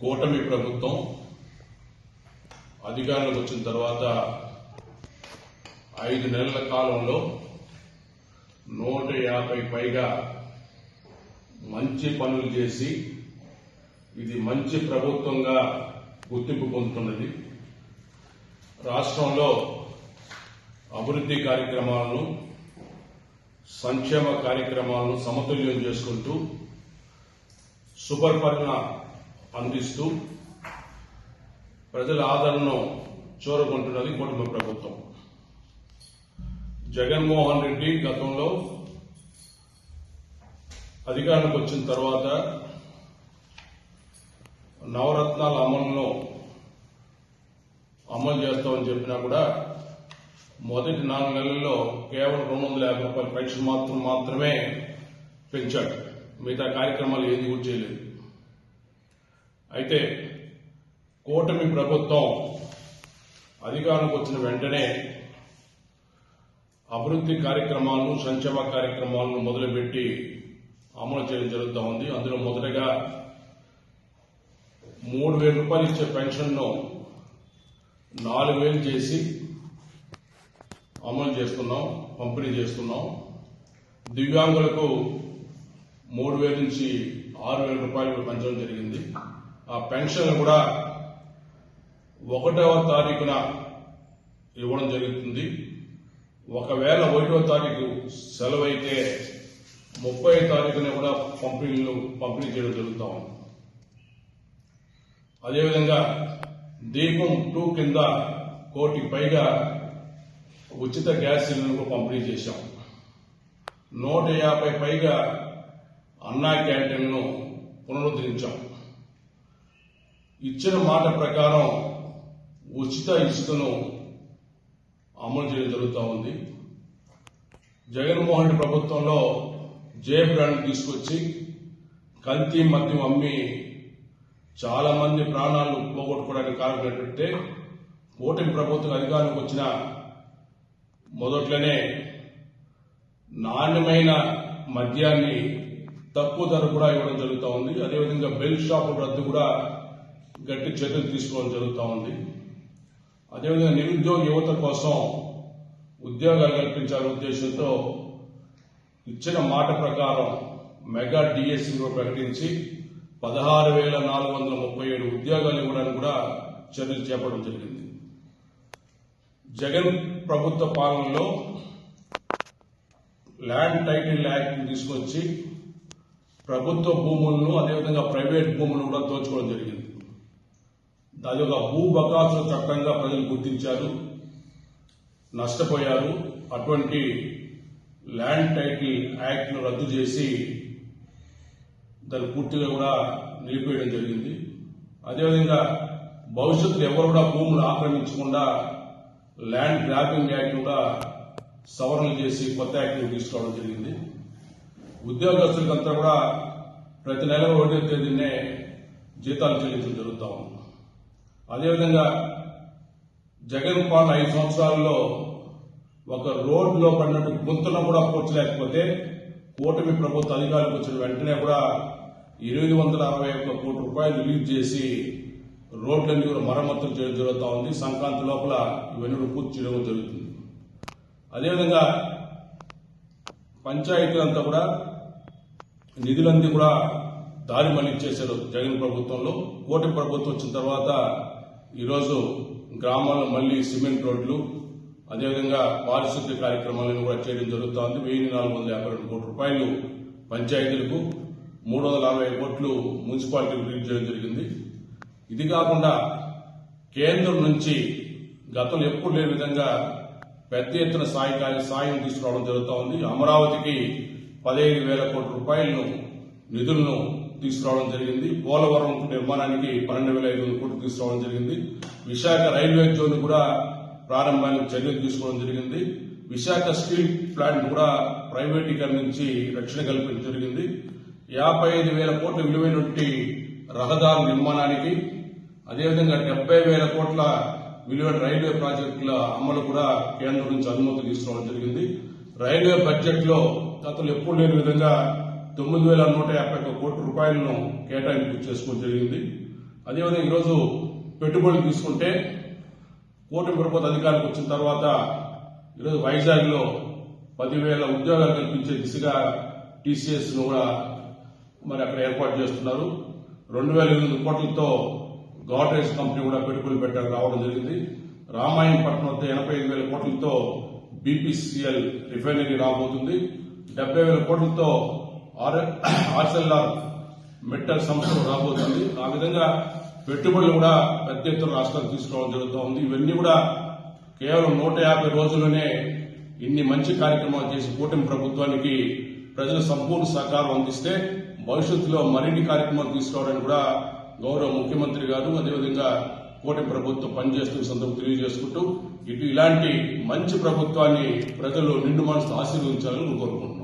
కూటమి ప్రభుత్వం అధికారంలోకి వచ్చిన తర్వాత 5 నెలల కాలంలో 150 పైగా మంచి పనులు చేసి ఇది మంచి ప్రభుత్వంగా గుర్తింపు పొందుతున్నది. రాష్ట్రంలో అభివృద్ధి కార్యక్రమాలను, సంక్షేమ కార్యక్రమాలను సమతుల్యం చేసుకుంటూ సుపరిపాలన అందిస్తూ ప్రజల ఆదరణను చూరగొంటున్నది కూటమి ప్రభుత్వం. జగన్మోహన్ రెడ్డి గతంలో అధికారంలోకి వచ్చిన తర్వాత నవరత్నాల అమలు చేస్తామని చెప్పినా కూడా మొదటి 4 నెలల్లో కేవలం 250 రూపాయల పెన్షన్ మాత్రమే పెంచాడు. మిగతా కార్యక్రమాలు ఏది కూడా చేయలేదు. అయితే కూటమి ప్రభుత్వం అధికారంలోకి వచ్చిన వెంటనే అభివృద్ధి కార్యక్రమాలను, సంక్షేమ కార్యక్రమాలను మొదలుపెట్టి అమలు చేయడం జరుగుతూ ఉంది. అందులో మొదటగా 3,000 రూపాయలు ఇచ్చే పెన్షన్ను 4,000 చేసి అమలు చేస్తున్నాం, పంపిణీ చేస్తున్నాం. దివ్యాంగులకు 3,000 నుంచి 6,000 రూపాయలు పెంచడం జరిగింది. ఆ పెన్షన్ కూడా 1వ తారీఖున ఇవ్వడం జరుగుతుంది. ఒకవేళ 1వ తారీఖు సెలవు అయితే 30వ తారీఖున కూడా పంపిణీ చేయడం జరుగుతూ ఉంది. అదేవిధంగా దీపం 2 కింద 1 కోటి పైగా ఉచిత గ్యాస్ సిలిండర్లు పంపిణీ చేశాం. 150 పైగా అన్నా క్యాంటీన్ను పునరుద్ధరించాం. ఇచ్చిన మాట ప్రకారం ఉచిత ఇసుకను అమలు చేయడం జరుగుతూ ఉంది. జగన్మోహన్ రెడ్డి ప్రభుత్వంలో జే బ్రాండ్ తీసుకొచ్చి కల్తీ మద్యం అమ్మి చాలా మంది ప్రాణాలు పోగొట్టుకోవడానికి కారణమైనట్టే కూటమి ప్రభుత్వం అధికారంలోకి వచ్చిన మొదట్లోనే నాణ్యమైన మద్యాన్ని తక్కువ ధర కూడా ఇవ్వడం జరుగుతూ ఉంది. అదేవిధంగా బెల్ట్ షాపుల రద్దు కూడా గట్టి చర్యలు తీసుకోవడం జరుగుతూ ఉంది. అదేవిధంగా నిరుద్యోగ యువత కోసం ఉద్యోగాలు కల్పించాలనే ఉద్దేశంతో ఇచ్చిన మాట ప్రకారం మెగా డిఎస్సీ కూడా ప్రకటించి 16,437 ఉద్యోగాలు ఇవ్వడానికి కూడా చర్యలు చేపట్టడం జరిగింది. జగన్ ప్రభుత్వ పాలనలో ల్యాండ్ టైటిల్ యాక్ట్ తీసుకొచ్చి ప్రభుత్వ భూములను, అదేవిధంగా ప్రైవేట్ భూములను కూడా దోచుకోవడం జరిగింది. అది ఒక భూ బకాసుల చట్టంగా ప్రజలు గుర్తించారు, నష్టపోయారు. అటువంటి ల్యాండ్ టైటిల్ యాక్ట్ ను రద్దు చేసి దాన్ని పూర్తిగా కూడా నిలిపేయడం జరిగింది. అదేవిధంగా భవిష్యత్తులో ఎవరు కూడా భూములు ఆక్రమించకుండా ల్యాండ్ గ్రాబింగ్ యాక్ట్ కూడా సవరణలు చేసి కొత్త యాక్ట్ తీసుకోవడం జరిగింది. ఉద్యోగస్తులకంతా కూడా ప్రతి నెల 1వ తేదీనే జీతాలు చెల్లించడం జరుగుతూ ఉంది. అదేవిధంగా జగన్ పాలన 5 సంవత్సరాల్లో ఒక రోడ్లో పడినట్టు గుంతను కూడా పూడ్చలేకపోతే కూటమి ప్రభుత్వ అధికారులకు వచ్చిన వెంటనే కూడా 861 కోట్ల రూపాయలు రిలీజ్ చేసి రోడ్లన్నీ కూడా మరమ్మతులు చేయడం జరుగుతూ ఉంది. సంక్రాంతి లోపల ఇవన్నీ పూర్తి చేయడం జరుగుతుంది. అదేవిధంగా పంచాయతీలంతా కూడా నిధులన్నీ కూడా దారి మళ్లించేశారు జగన్ ప్రభుత్వంలో. కూటమి ప్రభుత్వం వచ్చిన తర్వాత ఈరోజు గ్రామాల్లో మళ్లీ సిమెంట్ రోడ్లు, అదేవిధంగా పారిశుద్ధ్య కార్యక్రమాలను కూడా చేయడం జరుగుతోంది. 1,452 కోట్ల రూపాయలు పంచాయతీలకు, 340 కోట్లు మున్సిపాలిటీలకు రిలీజ్ చేయడం జరిగింది. ఇది కాకుండా కేంద్రం నుంచి గతంలో ఎప్పుడు లేని విధంగా పెద్ద ఎత్తున సాయం తీసుకురావడం జరుగుతూ ఉంది. అమరావతికి 15,000 కోట్ల రూపాయలను నిధులను తీసుకురావడం జరిగింది. పోలవరం నిర్మాణానికి 12,500 కోట్లు తీసుకురావడం జరిగింది. విశాఖ రైల్వే జోన్ కూడా ప్రారంభానికి చర్యలు తీసుకోవడం జరిగింది. విశాఖ స్టీల్ ప్లాంట్ కూడా ప్రైవేటీకరణ నుంచి రక్షణ కల్పించడం జరిగింది. 55,000 కోట్ల విలువైనటువంటి రహదారుల నిర్మాణానికి, అదేవిధంగా 70,000 కోట్ల విలువైన రైల్వే ప్రాజెక్టుల అమలు కూడా కేంద్రం నుంచి అనుమతి తీసుకోవడం జరిగింది. రైల్వే బడ్జెట్ లో గతంలో ఎప్పుడు లేని విధంగా 9,151 కోట్ల రూపాయలను కేటాయింపు చేసుకోవడం జరిగింది. అదేవిధంగా ఈరోజు పెట్టుబడులు తీసుకుంటే కూటమి ప్రభుత్వ అధికారికి వచ్చిన తర్వాత ఈరోజు వైజాగ్ లో 10,000 ఉద్యోగాలు కల్పించే దిశగా టీసీఎస్ ను కూడా మరి అక్కడ ఏర్పాటు చేస్తున్నారు. 2,800 కోట్లతో గోడ్రేజ్ కంపెనీ కూడా పెట్టుబడులు పెట్టారు రావడం జరిగింది. రామాయంపట్నం వద్ద 85,000 కోట్లతో బీపీసీఎల్ రిఫైనరీ రాబోతుంది. 70,000 కోట్లతో ఆర్సెల్ఆర్ మెటల్ సంస్థ రాబోతుంది. ఆ విధంగా పెట్టుబడులు కూడా పెద్ద ఎత్తున రాష్ట్రానికి తీసుకోవడం జరుగుతూ ఉంది. ఇవన్నీ కూడా కేవలం 150 రోజుల్లోనే ఇన్ని మంచి కార్యక్రమాలు చేసి కూటమి ప్రభుత్వానికి ప్రజలు సంపూర్ణ సహకారం అందిస్తే భవిష్యత్తులో మరిన్ని కార్యక్రమాలు తీసుకోవడానికి కూడా గౌరవ ముఖ్యమంత్రి గారు అదేవిధంగా కూటమి ప్రభుత్వం పనిచేస్తున్న సందర్భం తెలియజేసుకుంటూ ఇలాంటి మంచి ప్రభుత్వాన్ని ప్రజలు నిండు మనసుతో ఆశీర్వదించాలని కోరుకుంటున్నాను.